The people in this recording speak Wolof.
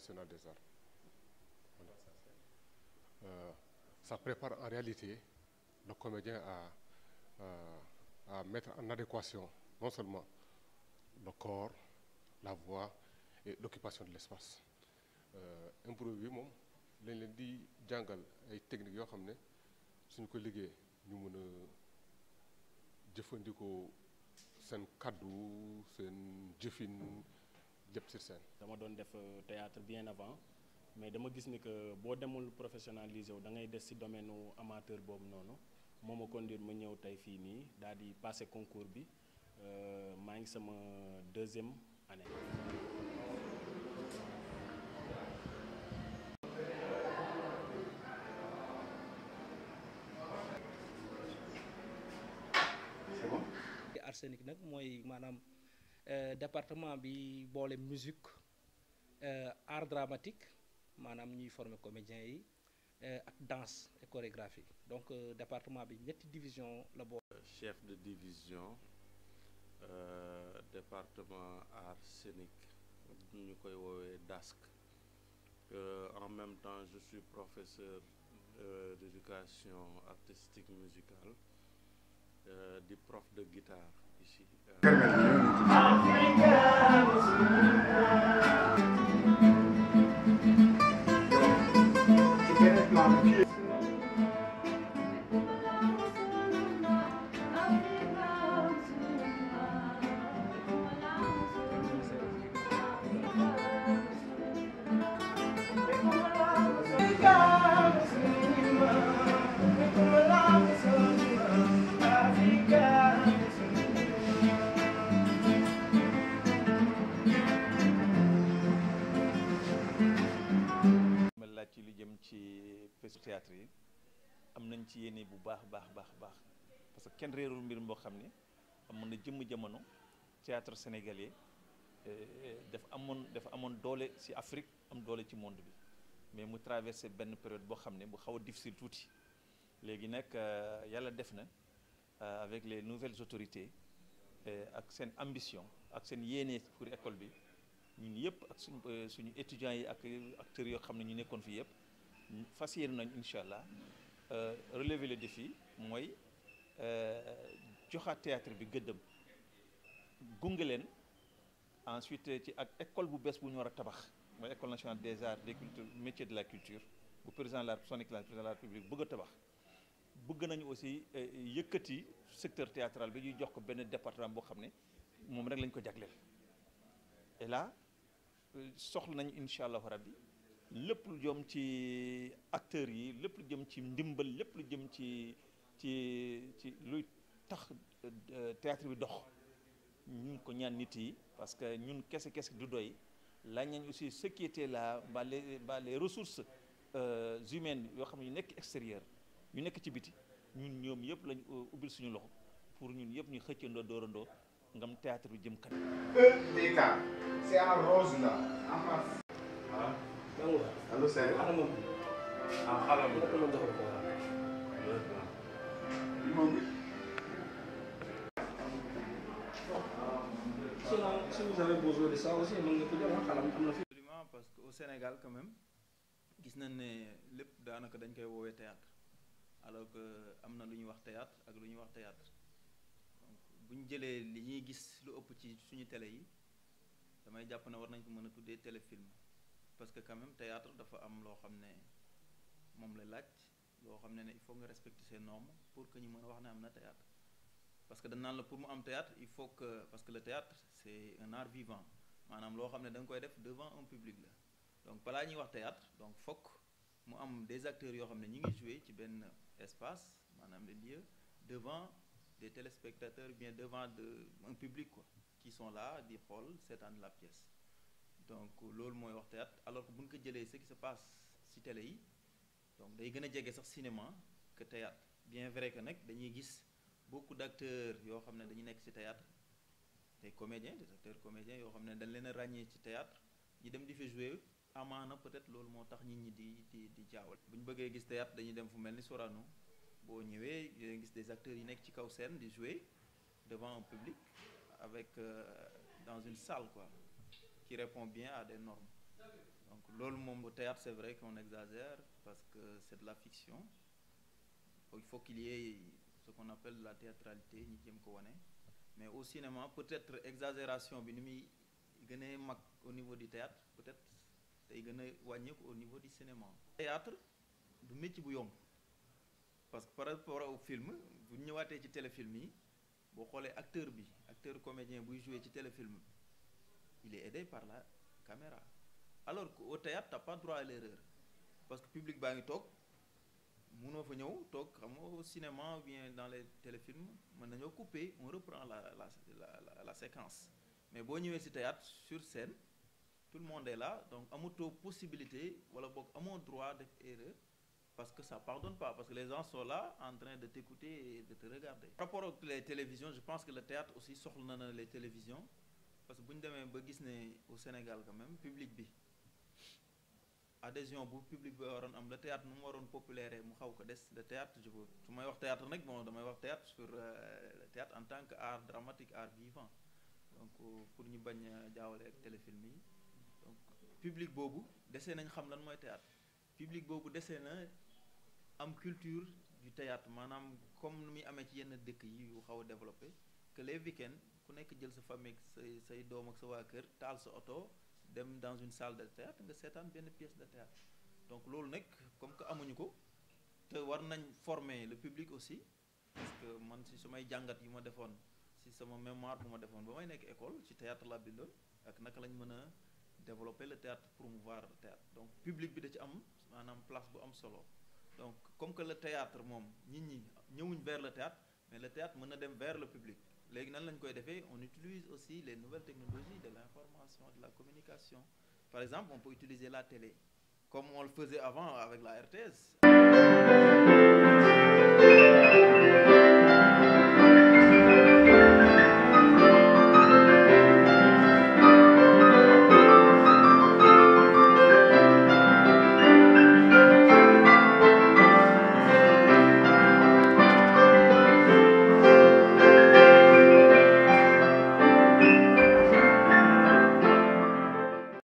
nationale des arts. Voilà. Ça prépare en réalité le comédien à mettre en adéquation non seulement le corps, la voix et l'occupation de l'espace. Improvis bi moom lañ leen di jàngal ay techniques yoo xam ne suñu ko liggéey ñu mën a jëfandikoo seen kaddu seen jëfin lépp sur scène. dama doon def théâtre bien avant mais dama gis ni que boo demul professionnalisé wu da ngay des ci domaine amateur boobu noonu moo ma conduire ma ñëw tey fii nii daal di passé concours bi maa ngi sama 2e année. Arsenic nag mooy maanaam département bi boole musique art dramatique maanaam ñuy former comédiens yi ak danse et chorégraphie donc département bi ñetti division la boole. Chef de division département art scénique ñu koy woowee DASC. En même temps je suis professeur d'éducation artistique musicale. Di prof de guitare ici. ci lu jëm ci festival théâtre yi am nañ ci yéene bu baax parce que kenn réerul mbir boo xam ne am na jëmm jamono théâtre sénégalais dafa amoon doole ci Afrique am doole ci monde bi mais mu traversé benn période boo xam ne bu xaw a difficile tuuti léegi nag yàlla def na avec les nouvelles autorités ak seen ambition ak seen yéene pour école bi ñun yëpp ak suñu étudiants yi ak acteurs yoo xam ne ñu nekkoon fii yëpp fas yéene nañ incha allah relever le défi mooy joxaat théâtre bi gëddëm gunge leen ensuite ci ak école bu bees bu ñu war a tabax mooy école nationale des arts des cultures métiers de la culture bu président de la République bëgg a tabax bëgg nañu aussi yëkkati secteur théâtral bi ñuy jox ko benn département boo xam ne moom rek lañ ko jagleel et là soxla nañ incha allahu rabbi lépp lu jëm ci acteurs yi lépp lu jëm ci ndimbal lépp lu jëm ci luy tax théâtre bi dox ñu ko ñaan nit yi parce que ñun kese du doy laaj nañ aussi ce qui était là les ressources humaines yoo xam ne ñu nekk extérieur ñu nekk ci biti ñun ñoom yëpp lañ ubbil suñu loxo pour ñun yëpp ñu xëccandoo doorandoo ngam théâtre bi jëm kanam. EDK c'est en rose là en face. ah. allo Seydou. ah xaaral ma Si vous avez besoin de ça aussi mën nga ko jël xalam am na fi. absolument parce que au Sénégal quand même gis nañ ne lépp daanaka dañ koy woowee théâtre alors que am na lu ñuy wax théâtre ak lu ñuy wax théâtre donc bu ñu jëlee li ñuy gis lu ëpp ci suñu télé yi damay jàpp ne war nañ ko mën a tuddee téléfilm parce que quand même théâtre dafa am loo xam ne moom la laaj loo xam ne il faut nga respecter ces normes pour que ñu mën a wax ne am na théâtre parce que dañ naan la pour mu am théâtre il faut que parce que le théâtre c'est un art vivant maanaam loo xam ne da nga koy def devant un public la donc balaa ñuy wax théâtre donc fokk mu am des acteurs yoo xam ne ñi ngi jouer ci benn espace maanaam le lieu devant des téléspectateurs bien devant un public quoi qui sont là di xool seetaan la pièce donc loolu mooy wax théâtre alors que bu ñu ko jëlee ce qui se passe ci télé yi donc day gën a jege sax cinéma que théâtre bien vrai que nag dañuy gis beaucoup d'acteurs yoo xam ne dañu nekk ci théâtre des comédiens des acteurs comédiens yoo xam ne dañ leen a ràññee ci théâtre ñi dem di fi jouer amaana peut-être loolu moo tax nit ñi di jaawal bu ñu bëggee gis théâtre dañuy dem fu mel ni Sorano boo ñëwee yéen gis des acteurs yi nekk ci kaw scène di jouer devant un public avec dans une salle quoi qui répond bien à des normes donc loolu moom au théâtre c'est vrai qu'on exagère parce que c'est de la fiction. Il faut qu'il y ait ce qu'on appelle la théâtralité ñi jëm ko wane. Mais au cinéma peut-être exagération bi ni muy gën a mag au niveau du théâtre peut-être day gën a wàññeeku au niveau du cinéma. Théâtre du métier bu yomb parce que par rapport au film bu ñu ñëwaatee ci téléfilm yi boo xoolee acteur comédien buy jouer ci téléfilm il est aidé par la caméra alors qu'au théâtre t'as pas droit à l'erreur parce que public baa ngi toog mënoo fa ñëw toog xam nga au cinéma ou bien dans les téléfilms mën nañoo couper on reprend la séquence mais boo ñëwee ci théâtre sur scène tout le monde est là donc amutoo possibilité wala boog amoo droit def erreur parce que ça pardonne pas parce que les gens sont là en train de t'écouter et de te regarder. Par rapport aux télévisions je pense que le théâtre aussi soxla na les télévisions parce que bu ñu demee ba gis ne au Sénégal quand même public bi adhésion bu public bi waroon am le théâtre nu mu waroon populaire mu xaw ko des le théâtre je veux su may wax théâtre nag bon damay wax théâtre sur le théâtre en tant que art dramatique art vivant donc pour ñu bañ a jaawale ak téléfilm yi donc public boobu desee nañ xam lan mooy théâtre public boobu desee na am culture du théâtre maanaam comme nu muy amee ci yenn dëkk yi yu xaw a développé que les week-ends ku nekk jël sa famille ak say doom ak sa waa kër taal sa oto dem dans une salle de théâtre nga seetaan benn pièce de théâtre donc loolu nag comme que amuñu ko te war nañ former le public aussi parce que man si sumay jàngat yu ma defoon si sama mémoire bu ma defoon ba may nekk école ci théâtre la bindoon ak naka lañ mën a développer le théâtre promouvoir le théâtre donc public bi da ci am maanaam place bu am solo donc comme que le théâtre moom nit ñi ñëwuñ vers le théâtre mais le théâtre mën na dem vers le public léegi nan lañ koy defee on utilise aussi les nouvelles technologies de l'information de la communication par exemple on peut utiliser la télé comme on le faisait avant avec la RTS